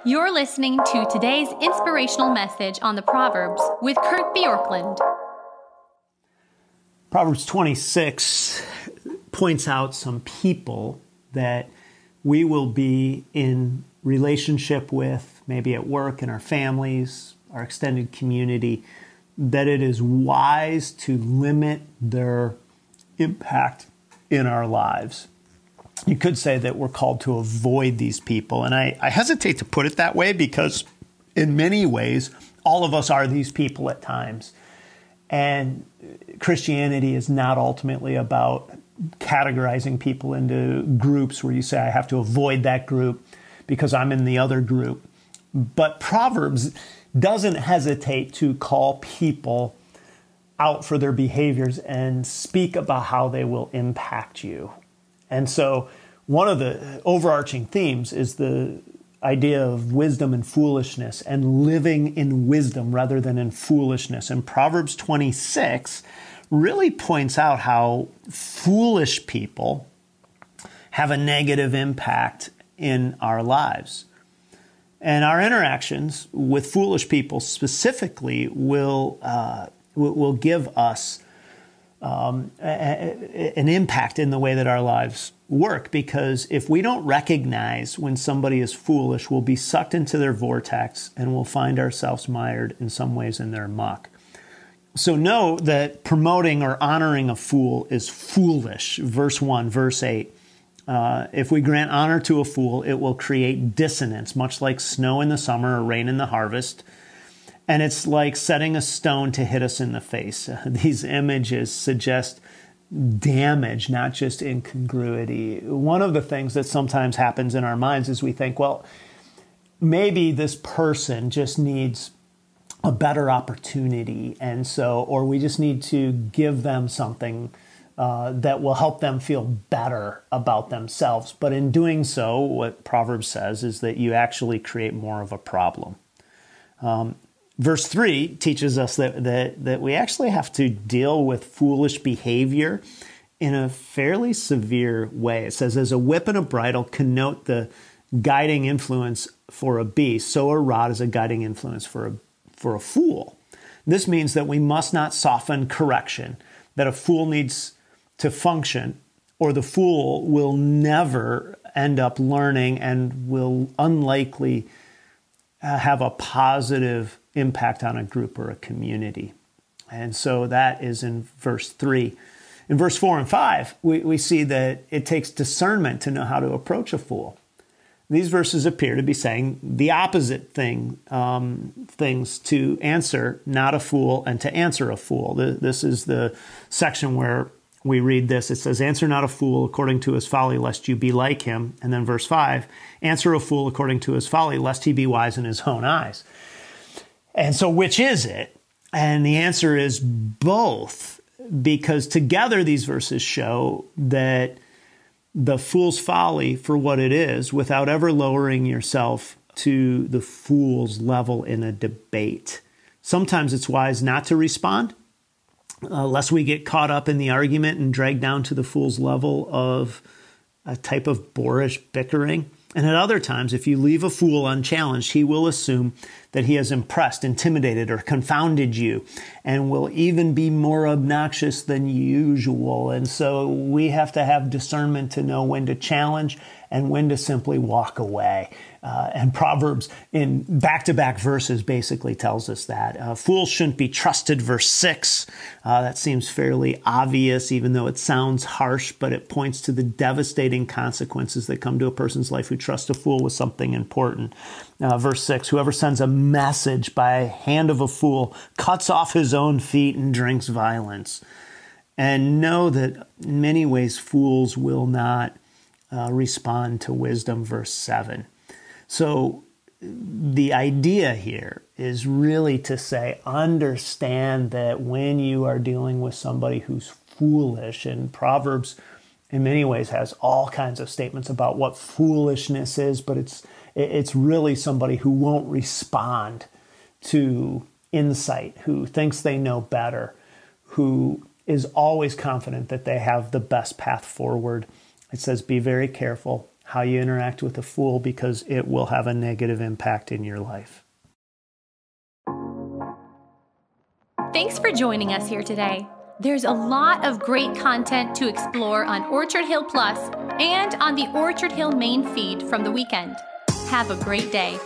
You're listening to today's inspirational message on the Proverbs with Kurt Bjorklund. Proverbs 26 points out some people that we will be in relationship with, maybe at work, in our families, our extended community, that it is wise to limit their impact in our lives. You could say that we're called to avoid these people. And I hesitate to put it that way because in many ways, all of us are these people at times. And Christianity is not ultimately about categorizing people into groups where you say, I have to avoid that group because I'm in the other group. But Proverbs doesn't hesitate to call people out for their behaviors and speak about how they will impact you. And so one of the overarching themes is the idea of wisdom and foolishness and living in wisdom rather than in foolishness. And Proverbs 26 really points out how foolish people have a negative impact in our lives. And our interactions with foolish people specifically will give us an impact in the way that our lives work, because if we don't recognize when somebody is foolish, we'll be sucked into their vortex and we'll find ourselves mired in some ways in their muck. So know that promoting or honoring a fool is foolish. Verse 1, verse 8. If we grant honor to a fool, it will create dissonance, much like snow in the summer or rain in the harvest. And it's like setting a stone to hit us in the face. These images suggest damage, not just incongruity. One of the things that sometimes happens in our minds is we think, well, maybe this person just needs a better opportunity. And so, or we just need to give them something that will help them feel better about themselves. But in doing so, what Proverbs says is that you actually create more of a problem. Verse 3 teaches us that we actually have to deal with foolish behavior in a fairly severe way. It says, as a whip and a bridle connote the guiding influence for a beast, so a rod is a guiding influence for a fool. This means that we must not soften correction, that a fool needs to function, or the fool will never end up learning and will unlikely have a positive impact on a group or a community. And so that is in verse 3. In verse 4 and 5, we see that it takes discernment to know how to approach a fool. These verses appear to be saying the opposite things to answer not a fool and to answer a fool. This is the section where we read this. It says, answer not a fool according to his folly, lest you be like him. And then verse 5, answer a fool according to his folly, lest he be wise in his own eyes. And so which is it? And the answer is both, because together these verses show that the fool's folly for what it is, without ever lowering yourself to the fool's level in a debate. Sometimes it's wise not to respond, lest we get caught up in the argument and dragged down to the fool's level of a type of boorish bickering. And at other times, if you leave a fool unchallenged, he will assume that he has impressed, intimidated, or confounded you, and will even be more obnoxious than usual. And so we have to have discernment to know when to challenge and when to simply walk away. And Proverbs in back-to-back verses basically tells us that. Fools shouldn't be trusted, verse 6. That seems fairly obvious, even though it sounds harsh, but it points to the devastating consequences that come to a person's life who trusts a fool with something important. Verse 6, whoever sends a message by hand of a fool cuts off his own feet and drinks violence. And know that in many ways fools will not respond to wisdom, verse 7. So the idea here is really to say, understand that when you are dealing with somebody who's foolish, and Proverbs in many ways has all kinds of statements about what foolishness is, but it's really somebody who won't respond to insight, who thinks they know better, who is always confident that they have the best path forward. It says, be very careful how you interact with a fool, because it will have a negative impact in your life. Thanks for joining us here today. There's a lot of great content to explore on Orchard Hill Plus and on the Orchard Hill main feed from the weekend. Have a great day.